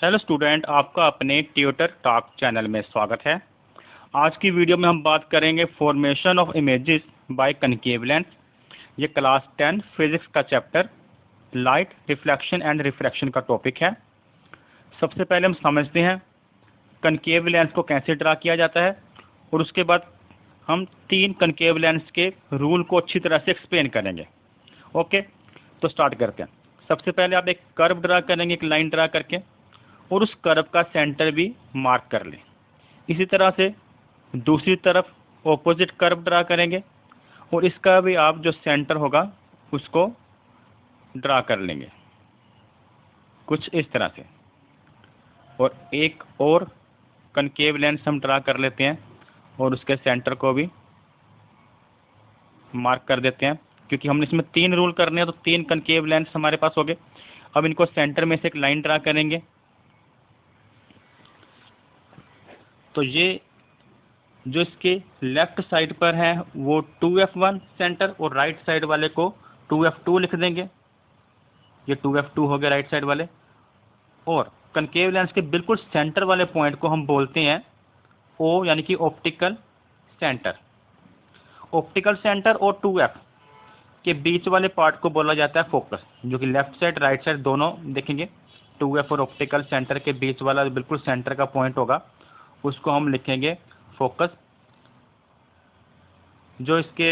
Hello student, आपका अपने tutor talk channel में स्वागत है। आज की वीडियो में हम बात करेंगे formation of images bye concave lens. ये क्लास 10 फिजिक्स का chapter light reflection and refraction का टॉपिक है। सबसे पहले हम समझते हैं कनकेव लेंस को कैसे ड्रा किया जाता है और उसके बाद हम 3 कनकेव लेंस के रूल को अच्छी तरह से एक्सप्लेन करेंगे। ओके, तो स्टार्ट करते हैं। सबसे पहले आप एक कर्व ड्रा करेंगे, एक लाइन ड्रा करके, और उस कर्व का सेंटर भी मार्क कर लें। इसी तरह से दूसरी तरफ ऑपोजिट कर्व ड्रा करेंगे और इसका भी आप जो सेंटर होगा उसको ड्रा कर लेंगे कुछ इस तरह से। और एक और कनकेव लेंस हम ड्रा कर लेते हैं और उसके सेंटर को भी मार्क कर देते हैं, क्योंकि हमने इसमें 3 रूल करने हैं, तो 3 कनकेव लेंस हमारे पास हो गए। अब इनको सेंटर में से एक लाइन ड्रा करेंगे। तो ये जो इसके लेफ्ट साइड पर है वो 2f1 सेंटर और राइट साइड वाले को 2f2 लिख देंगे। ये 2f2 हो गया राइट साइड वाले। और कनकेव लेंस के बिल्कुल सेंटर वाले पॉइंट को हम बोलते हैं O, यानी कि ऑप्टिकल सेंटर। ऑप्टिकल सेंटर और 2f के बीच वाले पार्ट को बोला जाता है फोकस, जो कि लेफ्ट साइड राइट साइड दोनों देखेंगे। 2f और ऑप्टिकल सेंटर के बीच वाला बिल्कुल सेंटर का पॉइंट होगा, उसको हम लिखेंगे फोकस। जो इसके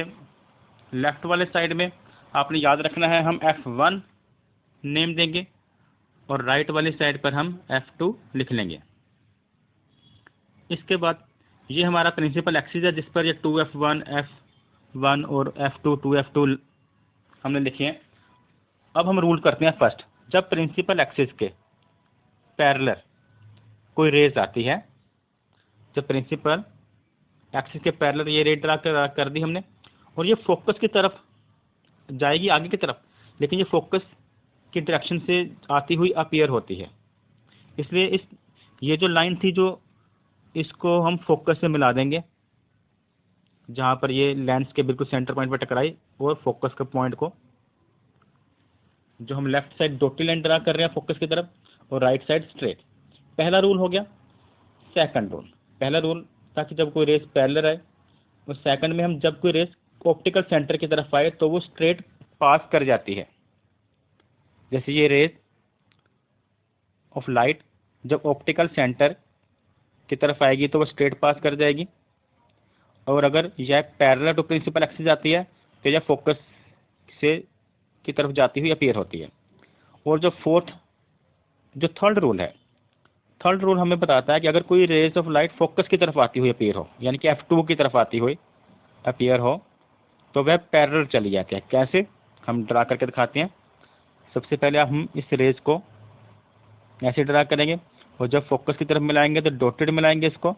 लेफ्ट वाले साइड में आपने याद रखना है, हम f1 नेम देंगे और राइट वाली साइड पर हम f2 लिख लेंगे। इसके बाद ये हमारा प्रिंसिपल एक्सिस है जिस पर ये 2f1 f1 और f2 2f2 हमने लिखे हैं। अब हम रूल करते हैं फर्स्ट, जब प्रिंसिपल एक्सिस के पैरेलल कोई रेज आती है, जब प्रिंसिपल एक्सिस के पैरेलल ये रे ड्रा कर दी हमने और ये फोकस की तरफ जाएगी आगे की तरफ, लेकिन ये फोकस की डायरेक्शन से आती हुई अपीयर होती है। इसलिए ये जो लाइन थी, जो इसको हम फोकस से मिला देंगे जहाँ पर ये लेंस के बिल्कुल सेंटर पॉइंट पर टकराई, और फोकस का पॉइंट को जो हम left side dotted line draw कर रहे हैं फोकस की तरफ और राइट साइड स्ट्रेट। पहला रूल हो गया। सेकंड रूल, पहला रूल ताकि जब कोई रेस पैरेलल आए, और सेकंड में हम जब कोई रेस ऑप्टिकल सेंटर की तरफ आए तो वो स्ट्रेट पास कर जाती है। जैसे ये रेस ऑफ लाइट जब ऑप्टिकल सेंटर की तरफ आएगी तो वो स्ट्रेट पास कर जाएगी, और अगर यह पैरेलल टू प्रिंसिपल एक्सिस आती है तो यह फोकस से की तरफ जाती हुई अपीयर होती है। और जो थर्ड रूल है, थर्ड रूल हमें बताता है कि अगर कोई रेज ऑफ लाइट फोकस की तरफ आती हुई अपीयर हो, यानी कि f2 की तरफ आती हुई अपीयर हो, तो वह पैरेलल चली जाती है। कैसे, हम ड्रा करके दिखाते हैं। सबसे पहले हम इस रेज को ऐसे ड्रा करेंगे और जब फोकस की तरफ मिलाएंगे तो डॉटेड मिलाएंगे इसको,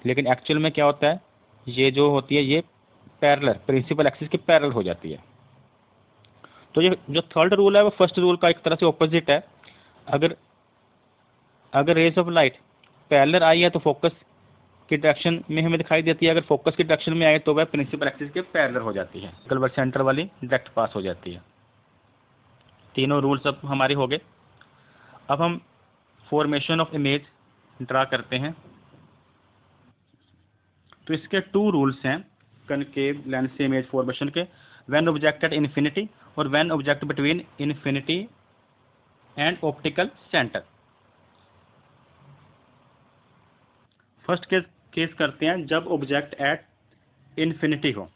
लेकिन एक्चुअल में क्या होता है, ये जो होती है ये पैरेलल प्रिंसिपल एक्सिस के पैरेलल हो जाती है। तो ये जो थर्ड रूल है वो फर्स्ट रूल का एक तरह से ऑपोजिट है। अगर रेज ऑफ लाइट पैरेलल आई है तो फोकस की डायरेक्शन में हमें दिखाई देती है, अगर फोकस की डायरेक्शन में आए तो वह प्रिंसिपल एक्सिस के पैरेलल हो जाती है, कलवर सेंटर वाली डायरेक्ट पास हो जाती है। तीनों रूल्स अब हमारे हो गए। अब हम फॉर्मेशन ऑफ इमेज ड्रा करते हैं। तो इसके 2 रूल्स हैं कनकेव लेंस से इमेज फॉर्मेशन के, व्हेन ऑब्जेक्ट एट इन्फिनिटी और when object between infinity and optical centre. First case करते हैं जब ऑब्जेक्ट एट इन्फिनिटी हो।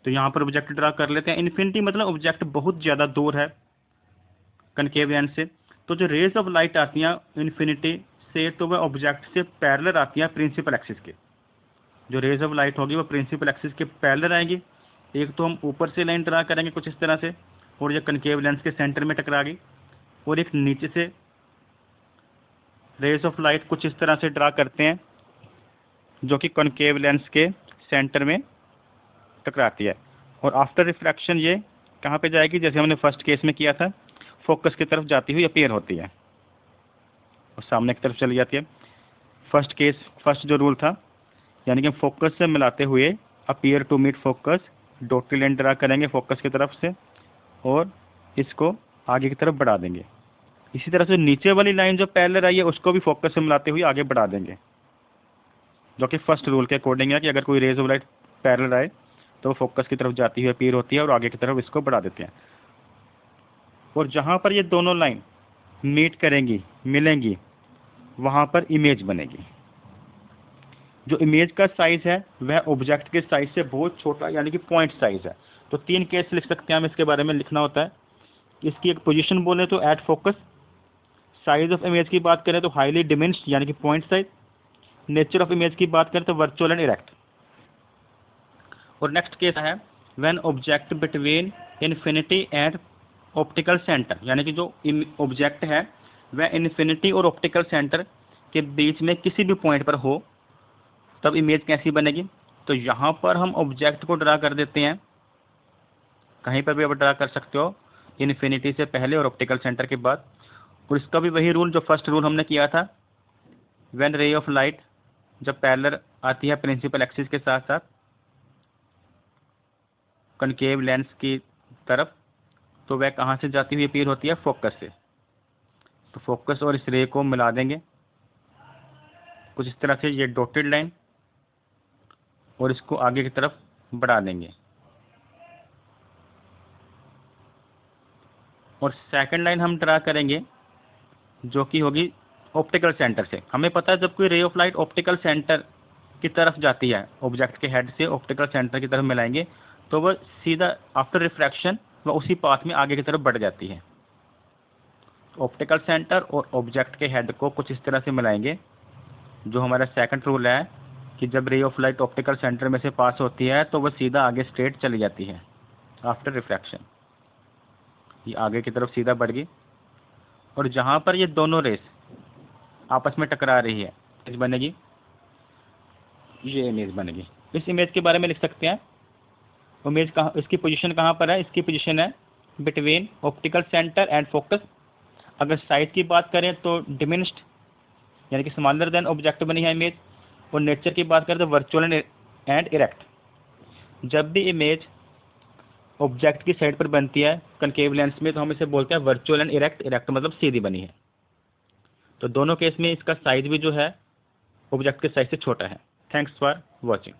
तो यहाँ पर ऑब्जेक्ट ड्रा कर लेते हैं। इन्फिनिटी मतलब ऑब्जेक्ट बहुत ज़्यादा दूर है कनकेव लेंस से, तो जो रेज ऑफ लाइट आती हैं इन्फिनिटी से तो वह ऑब्जेक्ट से पैरेलल आती हैं प्रिंसिपल एक्सिस के। जो रेज ऑफ लाइट होगी वो प्रिंसिपल एक्सिस के पैरेलल आएगी। एक तो हम ऊपर से लाइन ड्रा करेंगे कुछ इस तरह से, और ये कनकेव लेंस के सेंटर में टकरा गई, और एक नीचे से रेज ऑफ लाइट कुछ इस तरह से ड्रा करते हैं जो कि कनकेव लेंस के सेंटर में टकराती है। और आफ्टर रिफ्रैक्शन ये कहाँ पे जाएगी, जैसे हमने फर्स्ट केस में किया था, फोकस की तरफ जाती हुई अपीयर होती है और सामने की तरफ चली जाती है। फर्स्ट जो रूल था, यानी कि हम फोकस से मिलाते हुए appear to meet focus dotted line draw करेंगे फोकस की तरफ से और इसको आगे की तरफ बढ़ा देंगे। इसी तरह से नीचे वाली लाइन जो पैरेलल आई है उसको भी फोकस से मिलाते हुए आगे बढ़ा देंगे, जो कि फर्स्ट रूल के अकॉर्डिंग है कि अगर कोई रेज ऑफ लाइट पैरेलल आए तो वो फोकस की तरफ जाती हुई अपीयर होती है और आगे की तरफ इसको बढ़ा देते हैं। और जहाँ पर ये दोनों लाइन मीट करेंगी, मिलेंगी, वहाँ पर इमेज बनेगी। जो इमेज का साइज है वह ऑब्जेक्ट के साइज से बहुत छोटा यानी कि पॉइंट साइज है। तो 3 केस लिख सकते हैं हम, इसके बारे में लिखना होता है। इसकी एक पोजीशन बोले तो at focus, size of image की बात करें तो हाईली डिमिनिश्ड यानी कि point size, nature of image की बात करें तो वर्चुअल एंड इरेक्ट। और नेक्स्ट केस है when object between infinity and optical centre, यानी कि जो ऑब्जेक्ट है वह इन्फिनिटी और ऑप्टिकल सेंटर के बीच में किसी भी पॉइंट पर हो, तब इमेज कैसी बनेगी। तो यहाँ पर हम ऑब्जेक्ट को ड्रा कर देते हैं, कहीं पर भी आप ड्रा कर सकते हो, इन्फिनिटी से पहले और ऑप्टिकल सेंटर के बाद। और इसका भी वही रूल जो फर्स्ट रूल हमने किया था, व्हेन रे ऑफ लाइट जब पैरेलल आती है प्रिंसिपल एक्सिस के साथ साथ कनकेव लेंस की तरफ, तो वह कहाँ से जाती हुई अपीयर होती है, फोकस से। तो फोकस और इस रे को मिला देंगे कुछ इस तरह से, ये डॉटेड लाइन, और इसको आगे की तरफ बढ़ा देंगे। और सेकंड लाइन हम ड्रा करेंगे जो कि होगी ऑप्टिकल सेंटर से। हमें पता है जब कोई ray of light optical centre की तरफ जाती है, ऑब्जेक्ट के हेड से ऑप्टिकल सेंटर की तरफ मिलाएंगे तो वह सीधा आफ्टर रिफ्रैक्शन वह उसी पाथ में आगे की तरफ बढ़ जाती है। ऑप्टिकल सेंटर और ऑब्जेक्ट के हेड को कुछ इस तरह से मिलाएंगे, जो हमारा सेकंड रूल है कि जब ray of light optical centre में से पास होती है तो वह सीधा आगे स्ट्रेट चली जाती है आफ्टर रिफ्रैक्शन। ये आगे की तरफ सीधा बढ़ गई, और जहाँ पर ये दोनों रेस आपस में टकरा रही है इमेज बनेगी, ये इमेज बनेगी। इस इमेज के बारे में लिख सकते हैं, इमेज कहाँ, इसकी पोजीशन कहाँ पर है, इसकी पोजीशन है between optical centre and focus. अगर साइज की बात करें तो डिमिनिश्ड यानी कि स्मॉलर देन ऑब्जेक्ट बनी है इमेज। और नेचर की बात करें तो वर्चुअल एंड इरेक्ट। जब भी इमेज ऑब्जेक्ट की साइड पर बनती है कनकेव लेंस में तो हम इसे बोलते हैं वर्चुअल एंड इरेक्ट। इरेक्ट मतलब सीधी बनी है। तो दोनों केस में इसका साइज भी जो है ऑब्जेक्ट के साइज से छोटा है। Thanks for watching.